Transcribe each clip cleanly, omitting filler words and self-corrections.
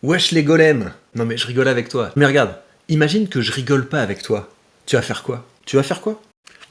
Wesh les golems. Non mais je rigole avec toi. Mais regarde, imagine que je rigole pas avec toi. Tu vas faire quoi? Tu vas faire quoi?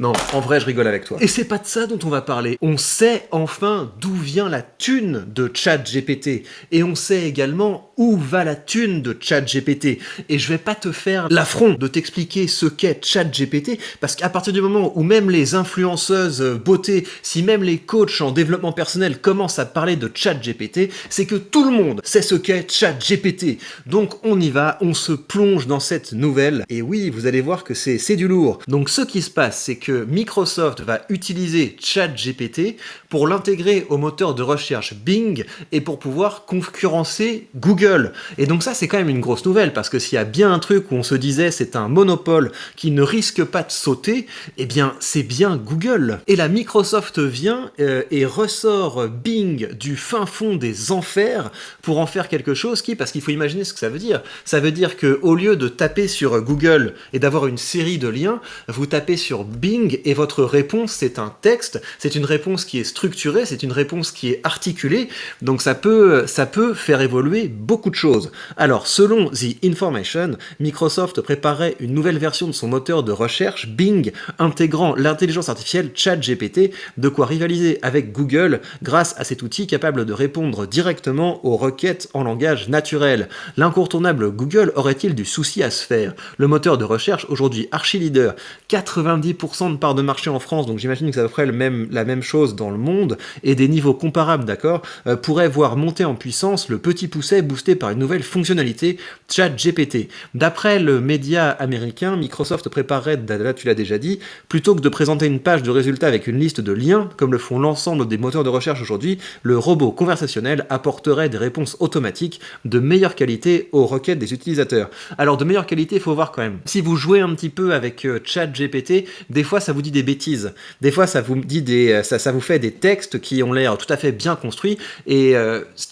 Non, en vrai, je rigole avec toi. Et c'est pas de ça dont on va parler. On sait enfin d'où vient la thune de ChatGPT. Et on sait également où va la thune de ChatGPT. Et je vais pas te faire l'affront de t'expliquer ce qu'est ChatGPT, parce qu'à partir du moment où même les influenceuses beauté, si même les coachs en développement personnel commencent à parler de ChatGPT, c'est que tout le monde sait ce qu'est ChatGPT. Donc on y va, on se plonge dans cette nouvelle. Et oui, vous allez voir que c'est du lourd. Donc ce qui se passe, c'est que Microsoft va utiliser ChatGPT pour l'intégrer au moteur de recherche Bing et pour pouvoir concurrencer Google. Et donc ça, c'est quand même une grosse nouvelle, parce que s'il y a bien un truc où on se disait c'est un monopole qui ne risque pas de sauter, eh bien c'est bien Google. Et là, Microsoft vient et ressort Bing du fin fond des enfers pour en faire quelque chose qui, parce qu'il faut imaginer ce que ça veut dire. Ça veut dire que au lieu de taper sur Google et d'avoir une série de liens, vous tapez sur Bing et votre réponse c'est un texte, c'est une réponse qui est structurée, c'est une réponse qui est articulée, donc ça peut faire évoluer beaucoup de choses. Alors selon The Information, Microsoft préparait une nouvelle version de son moteur de recherche Bing intégrant l'intelligence artificielle ChatGPT, de quoi rivaliser avec Google grâce à cet outil capable de répondre directement aux requêtes en langage naturel. L'incontournable Google aurait-il du souci à se faire? Le moteur de recherche aujourd'hui archi-leader, 90% de part de marché en France, donc j'imagine que ça ferait la même chose dans le monde, et des niveaux comparables, d'accord, pourrait voir monter en puissance le petit pousset boosté par une nouvelle fonctionnalité, ChatGPT. D'après le média américain, Microsoft préparerait, là tu l'as déjà dit, plutôt que de présenter une page de résultats avec une liste de liens, comme le font l'ensemble des moteurs de recherche aujourd'hui, le robot conversationnel apporterait des réponses automatiques de meilleure qualité aux requêtes des utilisateurs. Alors de meilleure qualité, il faut voir quand même. Si vous jouez un petit peu avec ChatGPT, des fois ça vous dit des bêtises, des fois ça vous dit ça vous fait des textes qui ont l'air tout à fait bien construits, et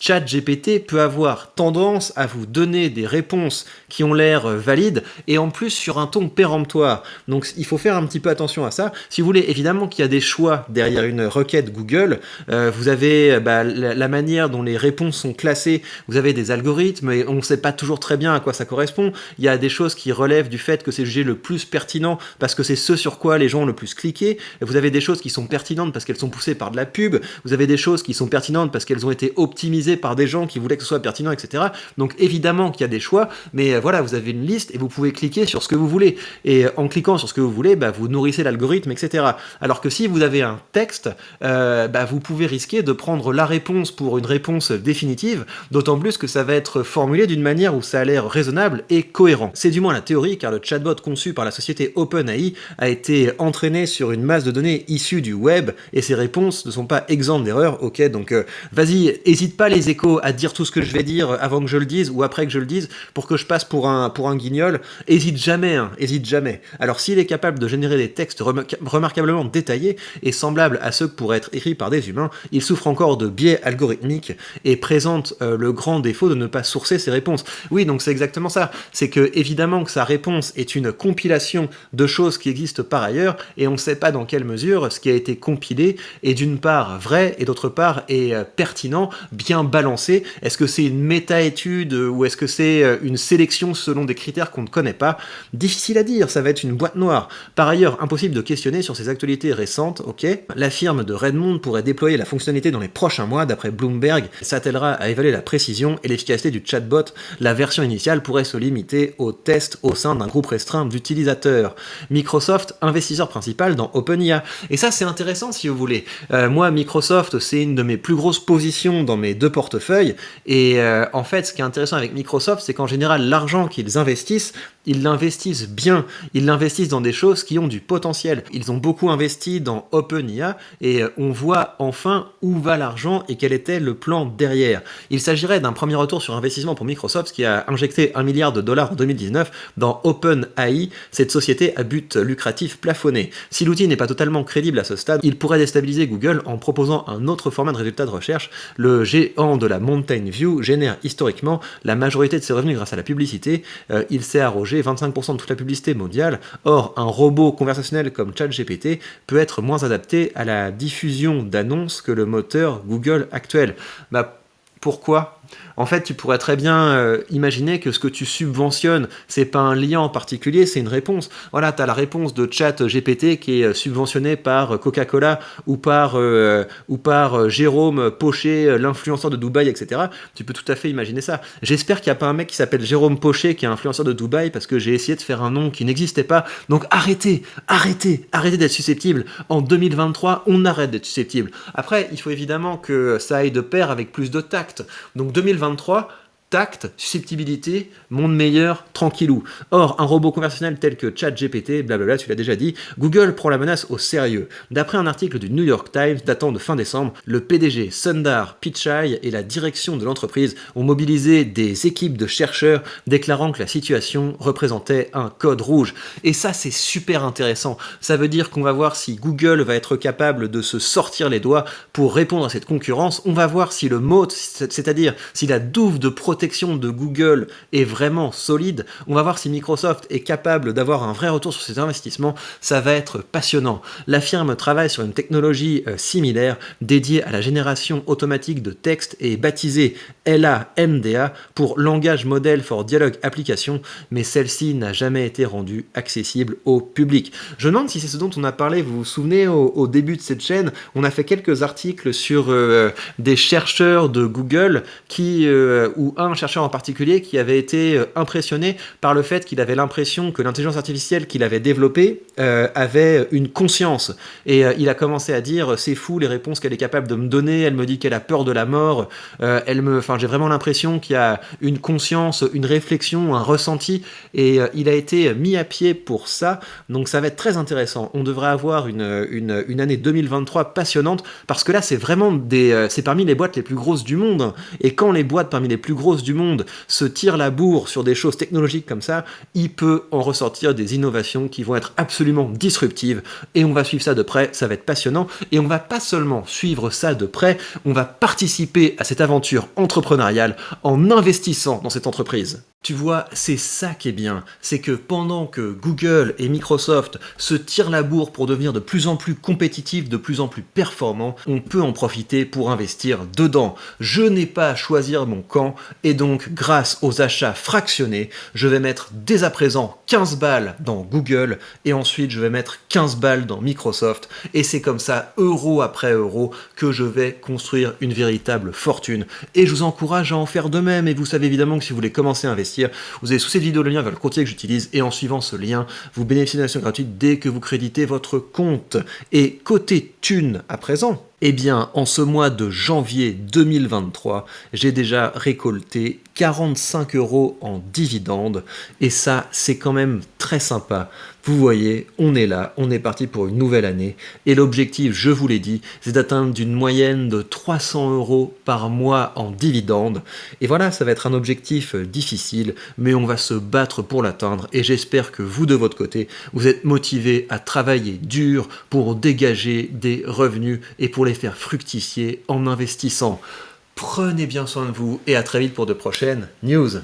ChatGPT peut avoir tendance à vous donner des réponses qui ont l'air valides, et en plus sur un ton péremptoire. Donc il faut faire un petit peu attention à ça. Si vous voulez, évidemment qu'il y a des choix derrière une requête Google, vous avez la manière dont les réponses sont classées, vous avez des algorithmes, et on ne sait pas toujours très bien à quoi ça correspond. Il y a des choses qui relèvent du fait que c'est jugé le plus pertinent, parce que c'est ce sur quoi les gens ont le plus cliqué. Vous avez des choses qui sont pertinentes parce qu'elles sont poussées par de la pub, vous avez des choses qui sont pertinentes parce qu'elles ont été optimisées par des gens qui voulaient que ce soit pertinent, etc. Donc évidemment qu'il y a des choix, mais voilà, vous avez une liste et vous pouvez cliquer sur ce que vous voulez. Et en cliquant sur ce que vous voulez, vous nourrissez l'algorithme, etc. Alors que si vous avez un texte, vous pouvez risquer de prendre la réponse pour une réponse définitive, d'autant plus que ça va être formulé d'une manière où ça a l'air raisonnable et cohérent. C'est du moins la théorie, car le chatbot conçu par la société OpenAI a été entraîné sur une masse de données issue du web, et ses réponses ne sont pas exemptes d'erreurs, ok, donc vas-y, hésite pas les échos à dire tout ce que je vais dire avant que je le dise, ou après que je le dise, pour que je passe pour un guignol, hésite jamais, hein, hésite jamais. Alors s'il est capable de générer des textes remarquablement détaillés, et semblables à ceux que pourraient être écrits par des humains, il souffre encore de biais algorithmiques, et présente le grand défaut de ne pas sourcer ses réponses. Oui, donc c'est exactement ça, c'est que évidemment que sa réponse est une compilation de choses qui existent par ailleurs, et on ne sait pas dans quelle mesure ce qui a été compilé est d'une part vrai, et d'autre part est pertinent, bien balancé. Est-ce que c'est une méta-étude, ou est-ce que c'est une sélection selon des critères qu'on ne connaît pas? Difficile à dire, ça va être une boîte noire. Par ailleurs, impossible de questionner sur ses actualités récentes, ok. La firme de Redmond pourrait déployer la fonctionnalité dans les prochains mois, d'après Bloomberg, s'attellera à évaluer la précision et l'efficacité du chatbot. La version initiale pourrait se limiter aux tests au sein d'un groupe restreint d'utilisateurs. Microsoft, investisseur principal dans OpenIA. Et ça, c'est intéressant si vous voulez. Moi, Microsoft, c'est une de mes plus grosses positions dans mes deux portefeuilles. Et en fait, ce qui est intéressant avec Microsoft, c'est qu'en général, l'argent qu'ils investissent, ils l'investissent bien. Ils l'investissent dans des choses qui ont du potentiel. Ils ont beaucoup investi dans OpenIA, et on voit enfin où va l'argent et quel était le plan derrière. Il s'agirait d'un premier retour sur investissement pour Microsoft, qui a injecté $1 milliard en 2019 dans OpenAI, cette société à but lucratif plafonné. Si l'outil n'est pas totalement crédible à ce stade, il pourrait déstabiliser Google en proposant un autre format de résultat de recherche. Le géant de la Mountain View génère historiquement la majorité de ses revenus grâce à la publicité. Il s'est arrogé 25% de toute la publicité mondiale. Or, un robot conversationnel comme ChatGPT peut être moins adapté à la diffusion d'annonces que le moteur Google actuel. Pourquoi ? En fait, tu pourrais très bien imaginer que ce que tu subventionnes, c'est pas un lien en particulier, c'est une réponse. Voilà, tu as la réponse de ChatGPT qui est subventionnée par Coca-Cola ou par Jérôme Pochet, l'influenceur de Dubaï, etc. Tu peux tout à fait imaginer ça. J'espère qu'il n'y a pas un mec qui s'appelle Jérôme Pochet qui est influenceur de Dubaï parce que j'ai essayé de faire un nom qui n'existait pas. Donc arrêtez d'être susceptible. En 2023, on arrête d'être susceptible. Après, il faut évidemment que ça aille de pair avec plus de tact. Donc 2023, tact, susceptibilité, monde meilleur, tranquillou. Or, un robot conversationnel tel que ChatGPT, blablabla, tu l'as déjà dit, Google prend la menace au sérieux. D'après un article du New York Times datant de fin décembre, le PDG Sundar Pichai et la direction de l'entreprise ont mobilisé des équipes de chercheurs déclarant que la situation représentait un code rouge. Et ça, c'est super intéressant. Ça veut dire qu'on va voir si Google va être capable de se sortir les doigts pour répondre à cette concurrence. On va voir si le moat, c'est-à-dire si la douve de protection de Google est vraiment solide. On va voir si Microsoft est capable d'avoir un vrai retour sur ses investissements. Ça va être passionnant. La firme travaille sur une technologie similaire dédiée à la génération automatique de texte et baptisée LaMDA pour Language Model for Dialogue Application, mais celle-ci n'a jamais été rendue accessible au public. Je me demande si c'est ce dont on a parlé, vous vous souvenez, au début de cette chaîne, on a fait quelques articles sur des chercheurs de Google ou un chercheur en particulier qui avait été impressionné par le fait qu'il avait l'impression que l'intelligence artificielle qu'il avait développée avait une conscience. Et il a commencé à dire, c'est fou les réponses qu'elle est capable de me donner, elle me dit qu'elle a peur de la mort, j'ai vraiment l'impression qu'il y a une conscience, une réflexion, un ressenti, et il a été mis à pied pour ça, donc ça va être très intéressant. On devrait avoir une année 2023 passionnante, parce que là c'est vraiment c'est parmi les boîtes les plus grosses du monde, et quand les boîtes parmi les plus grosses du monde se tirent la bourre sur des choses technologiques comme ça, il peut en ressortir des innovations qui vont être absolument disruptives, et on va suivre ça de près, ça va être passionnant, et on va pas seulement suivre ça de près, on va participer à cette aventure entrepreneuriale en investissant dans cette entreprise. Tu vois, c'est ça qui est bien, c'est que pendant que Google et Microsoft se tirent la bourre pour devenir de plus en plus compétitifs, de plus en plus performants, on peut en profiter pour investir dedans. Je n'ai pas à choisir mon camp, et donc grâce aux achats fractionnés, je vais mettre dès à présent 15 balles dans Google, et ensuite je vais mettre 15 balles dans Microsoft, et c'est comme ça, euro après euro, que je vais construire une véritable fortune. Et je vous encourage à en faire de même, et vous savez évidemment que si vous voulez commencer à investir, vous avez sous cette vidéo le lien vers le courtier que j'utilise, et en suivant ce lien, vous bénéficiez d'une version gratuite dès que vous créditez votre compte. Et côté thune à présent, eh bien, en ce mois de janvier 2023, j'ai déjà récolté 45 € en dividendes, et ça, c'est quand même très sympa. Vous voyez, on est là, on est parti pour une nouvelle année, et l'objectif, je vous l'ai dit, c'est d'atteindre une moyenne de 300 € par mois en dividendes. Et voilà, ça va être un objectif difficile, mais on va se battre pour l'atteindre, et j'espère que vous, de votre côté, vous êtes motivés à travailler dur pour dégager des revenus et pour les faire fructifier en investissant. Prenez bien soin de vous, et à très vite pour de prochaines news.